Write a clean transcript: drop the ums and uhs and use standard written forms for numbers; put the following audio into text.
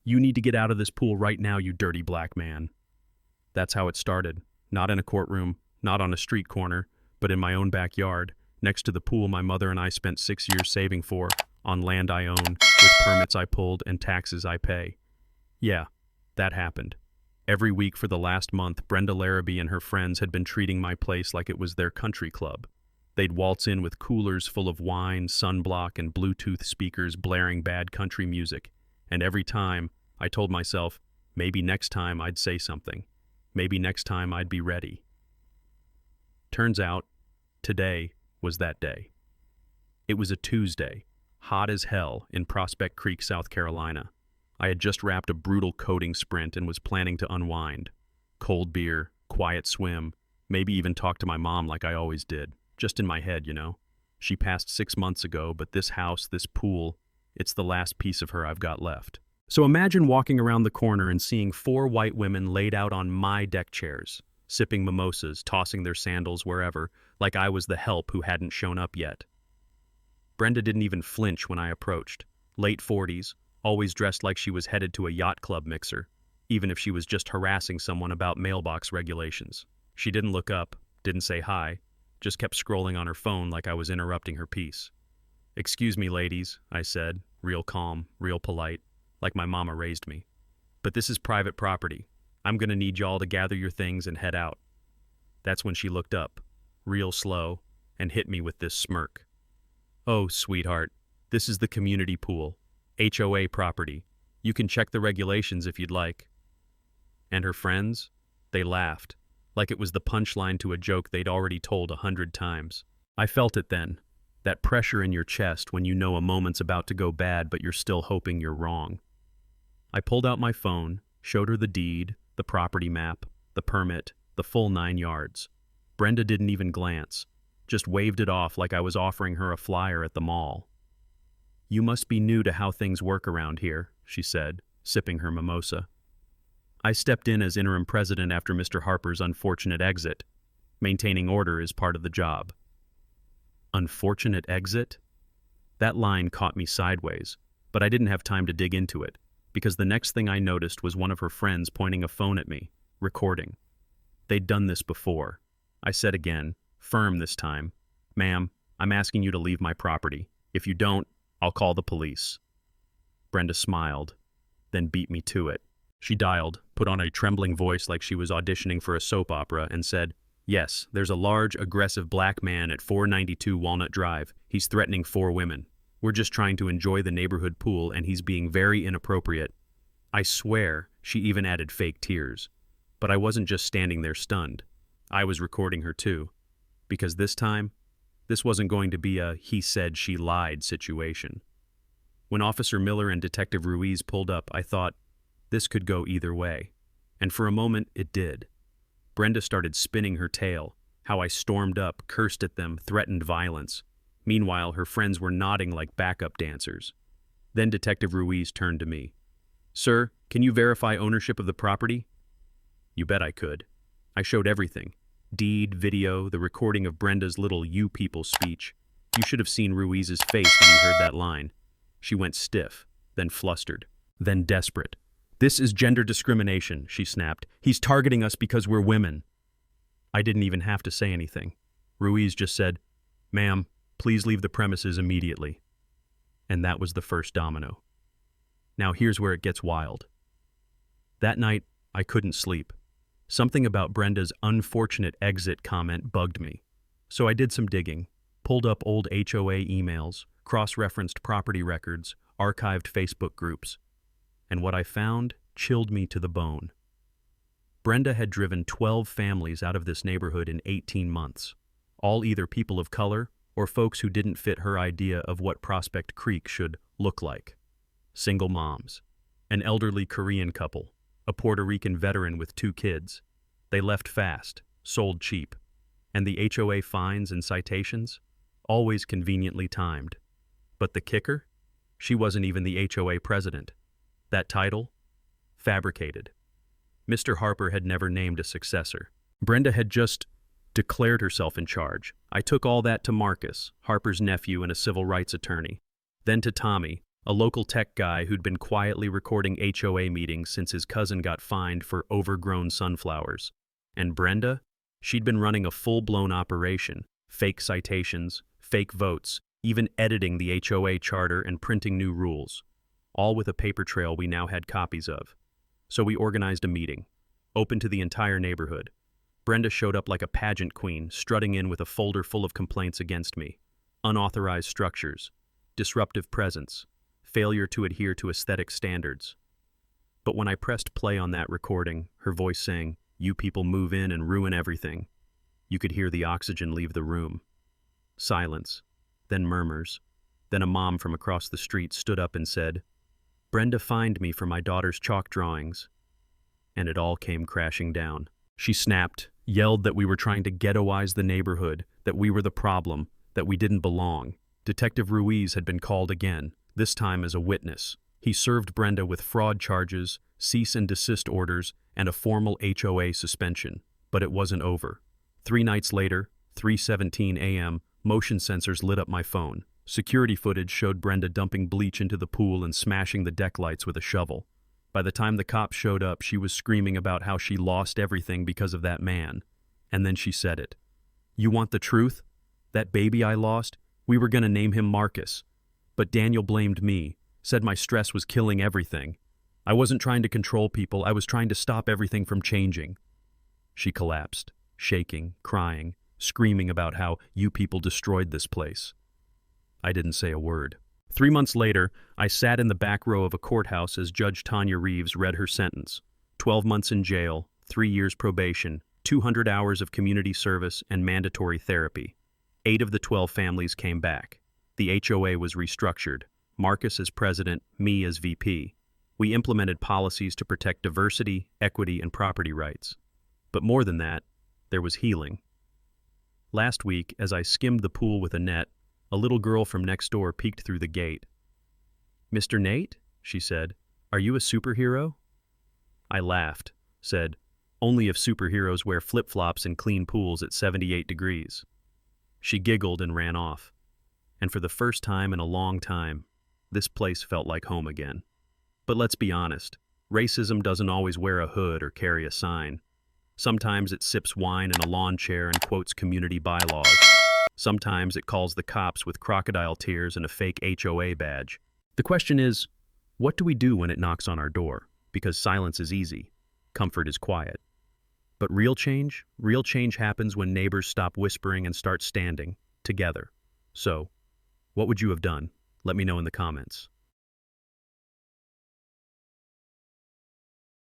"You need to get out of this pool right now, you dirty black man." That's how it started. Not in a courtroom, not on a street corner, but in my own backyard, next to the pool my mother and I spent 6 years saving for, on land I own, with permits I pulled and taxes I pay. Yeah, that happened. Every week for the last month, Brenda Larrabee and her friends had been treating my place like it was their country club. They'd waltz in with coolers full of wine, sunblock, and Bluetooth speakers blaring bad country music. And every time, I told myself, maybe next time I'd say something. Maybe next time I'd be ready. Turns out, today was that day. It was a Tuesday, hot as hell in Prospect Creek, South Carolina. I had just wrapped a brutal coding sprint and was planning to unwind. Cold beer, quiet swim, maybe even talk to my mom like I always did. Just in my head, you know. She passed 6 months ago, but this house, this pool, it's the last piece of her I've got left. So imagine walking around the corner and seeing 4 white women laid out on my deck chairs, sipping mimosas, tossing their sandals wherever, like I was the help who hadn't shown up yet. Brenda didn't even flinch when I approached. Late 40s, always dressed like she was headed to a yacht club mixer, even if she was just harassing someone about mailbox regulations. She didn't look up, didn't say hi, just kept scrolling on her phone like I was interrupting her piece. "Excuse me, ladies," I said, real calm, real polite, like my mama raised me. "But this is private property. I'm gonna need y'all to gather your things and head out." That's when she looked up, real slow, and hit me with this smirk. "Oh, sweetheart, this is the community pool, HOA property. You can check the regulations if you'd like." And her friends? They laughed, like it was the punchline to a joke they'd already told 100 times. I felt it then, that pressure in your chest when you know a moment's about to go bad but you're still hoping you're wrong. I pulled out my phone, showed her the deed, the property map, the permit, the full 9 yards. Brenda didn't even glance, just waved it off like I was offering her a flyer at the mall. "You must be new to how things work around here," she said, sipping her mimosa. I stepped in as interim president after Mr. Harper's unfortunate exit. Maintaining order is part of the job. Unfortunate exit? That line caught me sideways, but I didn't have time to dig into it, because the next thing I noticed was one of her friends pointing a phone at me, recording. They'd done this before. I said again, firm this time, "Ma'am, I'm asking you to leave my property. If you don't, I'll call the police." Brenda smiled, then beat me to it. She dialed, put on a trembling voice like she was auditioning for a soap opera, and said, "Yes, there's a large, aggressive black man at 492 Walnut Drive. He's threatening 4 women. We're just trying to enjoy the neighborhood pool, and he's being very inappropriate." I swear she even added fake tears. But I wasn't just standing there stunned. I was recording her too. Because this time, this wasn't going to be a he said she lied situation. When Officer Miller and Detective Ruiz pulled up, I thought, this could go either way. And for a moment, it did. Brenda started spinning her tale, how I stormed up, cursed at them, threatened violence. Meanwhile, her friends were nodding like backup dancers. Then Detective Ruiz turned to me. "Sir, can you verify ownership of the property?" You bet I could. I showed everything. Deed, video, the recording of Brenda's little "you people" speech. You should have seen Ruiz's face when he heard that line. She went stiff, then flustered, then desperate. "This is gender discrimination," she snapped. "He's targeting us because we're women." I didn't even have to say anything. Ruiz just said, "Ma'am, please leave the premises immediately." And that was the first domino. Now here's where it gets wild. That night, I couldn't sleep. Something about Brenda's unfortunate exit comment bugged me. So I did some digging, pulled up old HOA emails, cross-referenced property records, archived Facebook groups. And what I found chilled me to the bone. Brenda had driven 12 families out of this neighborhood in 18 months, all either people of color or folks who didn't fit her idea of what Prospect Creek should look like. Single moms, an elderly Korean couple, a Puerto Rican veteran with 2 kids. They left fast, sold cheap, and the HOA fines and citations? Always conveniently timed. But the kicker? She wasn't even the HOA president. That title? Fabricated. Mr. Harper had never named a successor. Brenda had just declared herself in charge. I took all that to Marcus, Harper's nephew and a civil rights attorney. Then to Tommy, a local tech guy who'd been quietly recording HOA meetings since his cousin got fined for overgrown sunflowers. And Brenda? She'd been running a full-blown operation, fake citations, fake votes, even editing the HOA charter and printing new rules, all with a paper trail we now had copies of. So we organized a meeting, open to the entire neighborhood. Brenda showed up like a pageant queen, strutting in with a folder full of complaints against me. Unauthorized structures, disruptive presence, failure to adhere to aesthetic standards. But when I pressed play on that recording, her voice saying, "You people move in and ruin everything," you could hear the oxygen leave the room. Silence, then murmurs. Then a mom from across the street stood up and said, "Brenda fined me for my daughter's chalk drawings." And it all came crashing down. She snapped, yelled that we were trying to ghettoize the neighborhood, that we were the problem, that we didn't belong. Detective Ruiz had been called again, this time as a witness. He served Brenda with fraud charges, cease and desist orders, and a formal HOA suspension. But it wasn't over. 3 nights later, 3:17 a.m., motion sensors lit up my phone. Security footage showed Brenda dumping bleach into the pool and smashing the deck lights with a shovel. By the time the cops showed up, she was screaming about how she lost everything because of that man. And then she said it. "You want the truth? That baby I lost, we were going to name him Marcus. But Daniel blamed me, said my stress was killing everything. I wasn't trying to control people, I was trying to stop everything from changing." She collapsed, shaking, crying, screaming about how you people destroyed this place. I didn't say a word. 3 months later, I sat in the back row of a courthouse as Judge Tanya Reeves read her sentence. 12 months in jail, 3 years probation, 200 hours of community service, and mandatory therapy. 8 of the 12 families came back. The HOA was restructured. Marcus as president, me as VP. We implemented policies to protect diversity, equity, and property rights. But more than that, there was healing. Last week, as I skimmed the pool with a net, a little girl from next door peeked through the gate. "Mr. Nate?" she said. "Are you a superhero?" I laughed, said, "Only if superheroes wear flip-flops and clean pools at 78 degrees. She giggled and ran off. And for the first time in a long time, this place felt like home again. But let's be honest, racism doesn't always wear a hood or carry a sign. Sometimes it sips wine in a lawn chair and quotes community bylaws. Sometimes it calls the cops with crocodile tears and a fake HOA badge. The question is, what do we do when it knocks on our door? Because silence is easy, comfort is quiet. But real change happens when neighbors stop whispering and start standing, together. So, what would you have done? Let me know in the comments.